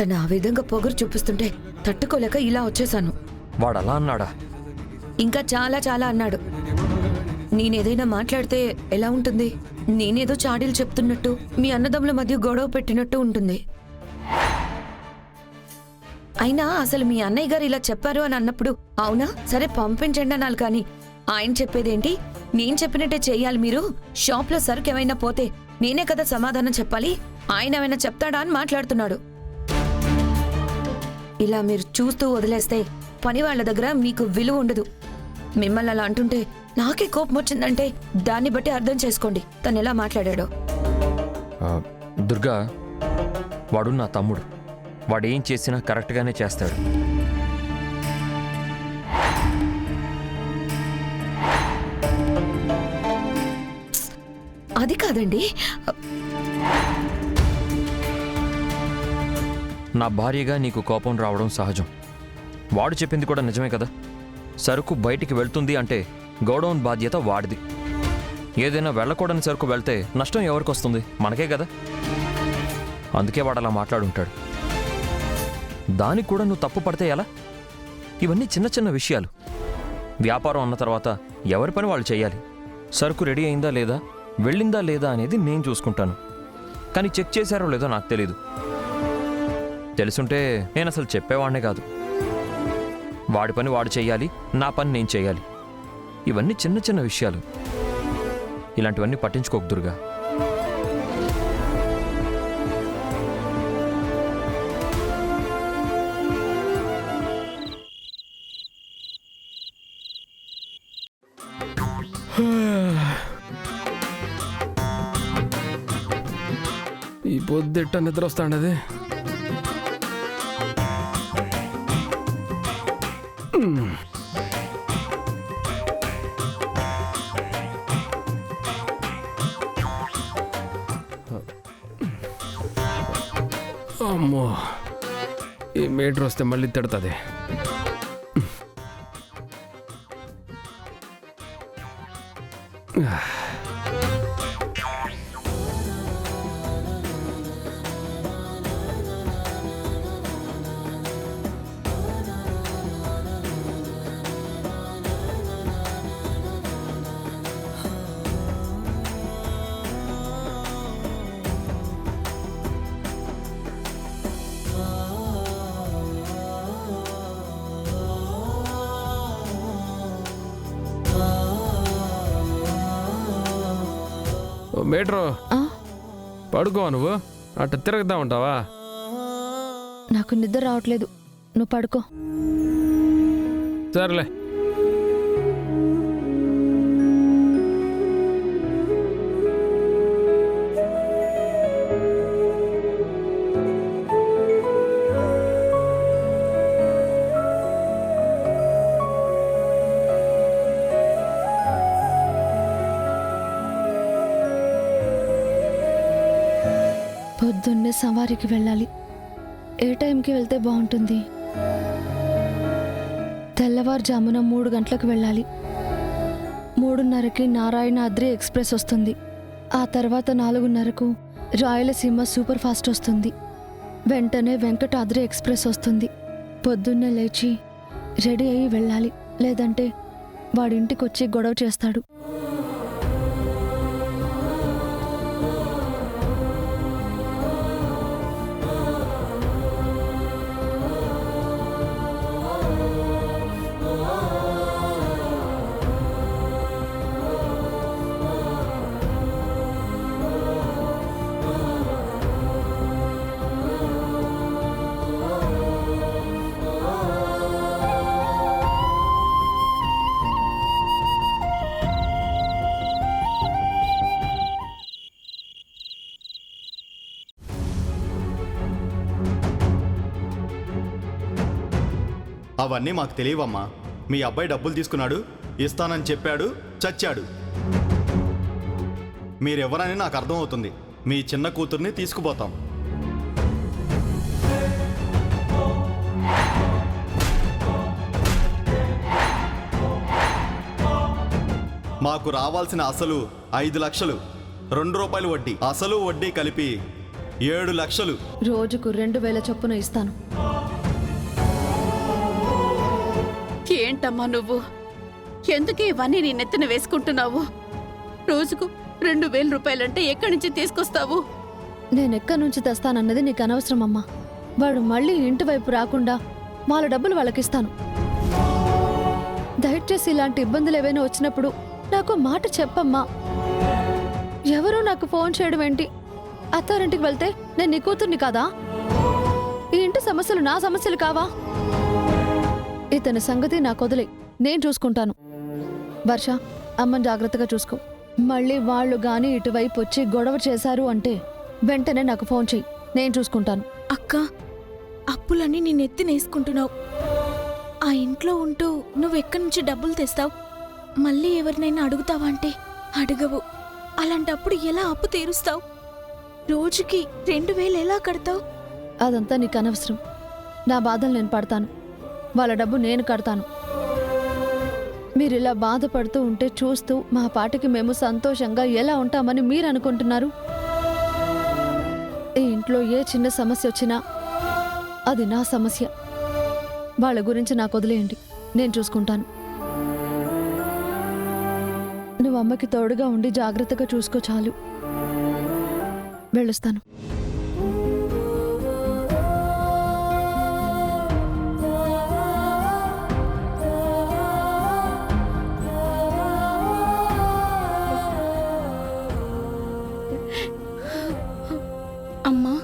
తను ఆ విధంగా పొగరు చూపిస్తుంటే తట్టుకోలేక ఇలా వచ్చేసాను. వాడలా అన్నాడా? ఇంకా చాలా చాలా అన్నాడు. నేనేదైనా మాట్లాడితే ఎలా ఉంటుంది? నేనేదో చాడీలు చెప్తున్నట్టు, మీ అన్నదమ్ముల మధ్య గొడవ పెట్టినట్టు ఉంటుంది. అయినా అసలు మీ అన్నయ్య గారు ఇలా చెప్పారు అని అన్నప్పుడు అవునా సరే పంపించండి అనాలి, కానీ ఆయన చెప్పేదేంటి? నేను చెప్పినట్టే చెయ్యాలి. మీరు షాప్లో సరుకు ఏమైనా పోతే నేనే కదా సమాధానం చెప్పాలి, ఆయన ఏమైనా చెప్తాడా అని మాట్లాడుతున్నాడు. ఇలా మీరు చూస్తూ వదిలేస్తే పని వాళ్ళ దగ్గర మీకు విలువ ఉండదు. మిమ్మల్ని అలా అంటుంటే నాకే కోపం వచ్చిందంటే దాన్ని బట్టి అర్థం చేసుకోండి తను ఎలా మాట్లాడాడో. దుర్గా, వాడు నా తమ్ముడు. వాడు ఏం చేసినా కరెక్ట్గానే చేస్తాడు. అది కాదండి, నా భార్యగా నీకు కోపం రావడం సహజం. వాడు చెప్పింది కూడా నిజమే కదా. సరుకు బయటికి వెళ్తుంది అంటే గోడౌన్ బాధ్యత వాడిది. ఏదైనా వెళ్ళకూడని సరుకు వెళ్తే నష్టం ఎవరికి వస్తుంది? మనకే కదా. అందుకే వాడు అలా మాట్లాడుంటాడు. దానికి కూడా నువ్వు తప్పు పడితే ఎలా? ఇవన్నీ చిన్న చిన్న విషయాలు. వ్యాపారం అన్న తర్వాత ఎవరి పని వాళ్ళు చేయాలి. సరుకు రెడీ అయిందా లేదా, వెళ్ళిందా లేదా అనేది నేను చూసుకుంటాను. కానీ చెక్ చేశారో లేదో నాకు తెలీదు. తెలుసుంటే నేను అసలు చెప్పేవాడినే కాదు. వాడి పని వాడు చెయ్యాలి, నా పని నేను చెయ్యాలి. ఇవన్నీ చిన్న చిన్న విషయాలు. ఇలాంటివన్నీ పట్టించుకోకు దుర్గా. ఈ పొద్దుట్ట నిద్ర వస్తాండది. అమ్మో, ఈ మీటర్ వస్తే మళ్ళీ తిడుతుంది. మీటరు పడుకో, నువ్వు అట్ట తిరగదా ఉంటావా? నాకు నిద్ర రావట్లేదు, నువ్వు పడుకో. సర్లే. పొద్దున్నే సవారికి వెళ్ళాలి. ఏ టైంకి వెళ్తే బాగుంటుంది? తెల్లవారుజామున 3 గంటలకు వెళ్ళాలి. 3:30కి నారాయణాద్రి ఎక్స్ప్రెస్ వస్తుంది. ఆ తర్వాత 4:30కు రాయలసీమ సూపర్ ఫాస్ట్ వస్తుంది. వెంటనే వెంకటాద్రి ఎక్స్ప్రెస్ వస్తుంది. పొద్దున్నే లేచి రెడీ అయ్యి వెళ్ళాలి, లేదంటే వాడింటికొచ్చి గొడవ చేస్తాడు. అవన్నీ మాకు తెలియవమ్మా. మీ అబ్బాయి డబ్బులు తీసుకున్నాడు, ఇస్తానని చెప్పాడు, చచ్చాడు. మీరెవరని నాకు అర్థమవుతుంది. మీ చిన్న కూతుర్ని తీసుకుపోతాం. మాకు రావాల్సిన అసలు 5 లక్షలు, 2 రూపాయలు వడ్డీ, అసలు వడ్డీ కలిపి 7 లక్షలు. రోజుకు 2000 చొప్పున ఇస్తాను. ఏంటమ్మా నువ్వు? ఎందుకు ఇవన్నీ నీ నెత్తిన వేసుకుంటున్నావు? రోజుకు 2000 రూపాయలంటే ఎక్కడి నుంచి తీసుకొస్తావు? నేనెక్కడి నుంచి తెస్తానన్నది నీకు అనవసరం అమ్మా. వాడు మళ్ళీ ఇంటి వైపు రాకుండా వాళ్ళ డబ్బులు వాళ్ళకిస్తాను. దయచేసి ఇలాంటి ఇబ్బందులు ఏవైనా వచ్చినప్పుడు నాకు మాట చెప్పమ్మా. ఎవరూ నాకు ఫోన్ చేయడం ఏంటి? అత్తారింటికి వెళ్తే నేను నీ కూతుర్ని కాదా? ఈ ఇంటి సమస్యలు నా సమస్యలు కావా? ఇతని సంగతి నాకు వదిలే, నేను చూసుకుంటాను. వర్ష, అమ్మని జాగ్రత్తగా చూసుకో. మళ్ళీ వాళ్ళు గాని ఇటువైపు వచ్చి గొడవ చేశారు అంటే వెంటనే నాకు ఫోన్ చెయ్యి, నేను చూసుకుంటాను. అక్క, అప్పులన్నీ నీ నెత్తినేసుకుంటున్నావు. ఆ ఇంట్లో ఉంటూ నువ్వెక్కడి నుంచి డబ్బులు తెస్తావు? మళ్ళీ ఎవరినైనా అడుగుతావా అంటే అడగవు. అలాంటప్పుడు ఎలా అప్పు తీరుస్తావు? రోజుకి 2000 ఎలా కడతావు? అదంతా నీకు అనవసరం. నా బాధలు నేను పడతాను, వాళ్ళ డబ్బు నేను కడతాను. మీరిలా బాధపడుతూ ఉంటే చూస్తూ మా పాటికి మేము సంతోషంగా ఎలా ఉంటామని మీరు అనుకుంటున్నారు? ఈ ఇంట్లో ఏ చిన్న సమస్య వచ్చినా అది నా సమస్య. వాళ్ళ గురించి నాకు వదిలేయండి, నేను చూసుకుంటాను. నువ్వు అమ్మకి తోడుగా ఉండి జాగ్రత్తగా చూసుకో చాలు. వెళ్ళొస్తాను. అమ్మా,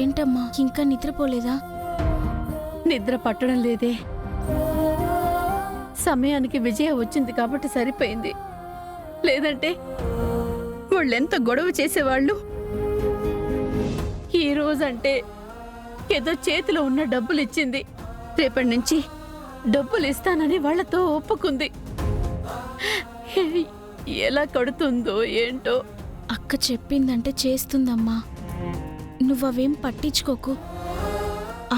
ఏంటమ్మా ఇంకా నిద్రపోలేదా? నిద్ర పట్టడం లేదే. సమయానికి విజయ వచ్చింది కాబట్టి సరిపోయింది. లేదంటే వాళ్ళెంత గొడవ చేసేవాళ్ళు. ఈ రోజంటే ఏదో చేతిలో ఉన్న డబ్బులు ఇచ్చింది. రేపటి నుంచి డబ్బులు ఇస్తానని వాళ్ళతో ఒప్పుకుంది. ఎలా కడుతుందో ఏంటో. అక్క చెప్పిందంటే చేస్తుందమ్మా. నువ్వవేం పట్టించుకోకు.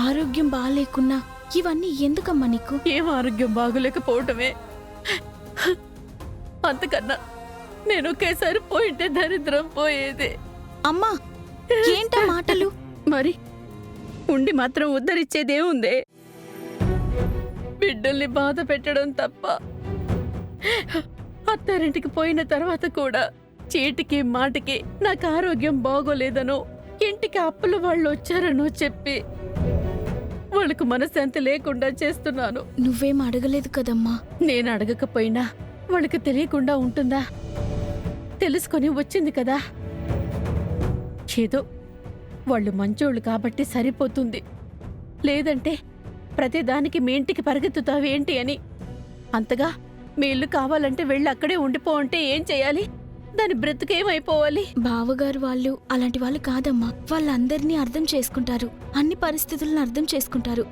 ఆరోగ్యం బాగాలేకున్నా ఇవన్నీ ఎందుకమ్మా నీకు? ఏం ఆరోగ్యం బాగోలేకపోవటమే. అంతకన్నా నేను ఒకేసారి పోయింటే దరిద్రం పోయేది. అమ్మా, ఏంటా మాటలు? మరి ఉండి మాత్రం ఉద్ధరించేదేముందే? బిడ్డల్ని బాధ పెట్టడం తప్ప. అత్తారింటికి పోయిన తర్వాత కూడా చీటికి మాటికి నాకు ఆరోగ్యం బాగోలేదనో, ఇంటికి అప్పుల వాళ్ళు వచ్చారనో చెప్పి వాళ్ళకు మనశ్శాంతి లేకుండా చేస్తున్నాను. నువ్వేం అడగలేదు కదమ్మా. నేను అడగకపోయినా వాళ్ళకి తెలియకుండా ఉంటుందా? తెలుసుకొని వచ్చింది కదా. ఏదో వాళ్ళు మంచోళ్ళు కాబట్టి సరిపోతుంది. లేదంటే ప్రతిదానికి మీ ఇంటికి పరిగెత్తుతావేంటి అని. అంతగా మీ ఇల్లు కావాలంటే వెళ్ళి అక్కడే ఉండిపో అంటే ఏం చెయ్యాలి? దాని బ్రతుకేమైపోవాలి? బావగారు వాళ్ళు అలాంటి వాళ్ళు కాదమ్మా. వాళ్ళందరినీ అర్థం చేసుకుంటారు, అన్ని పరిస్థితులను అర్థం చేసుకుంటారు.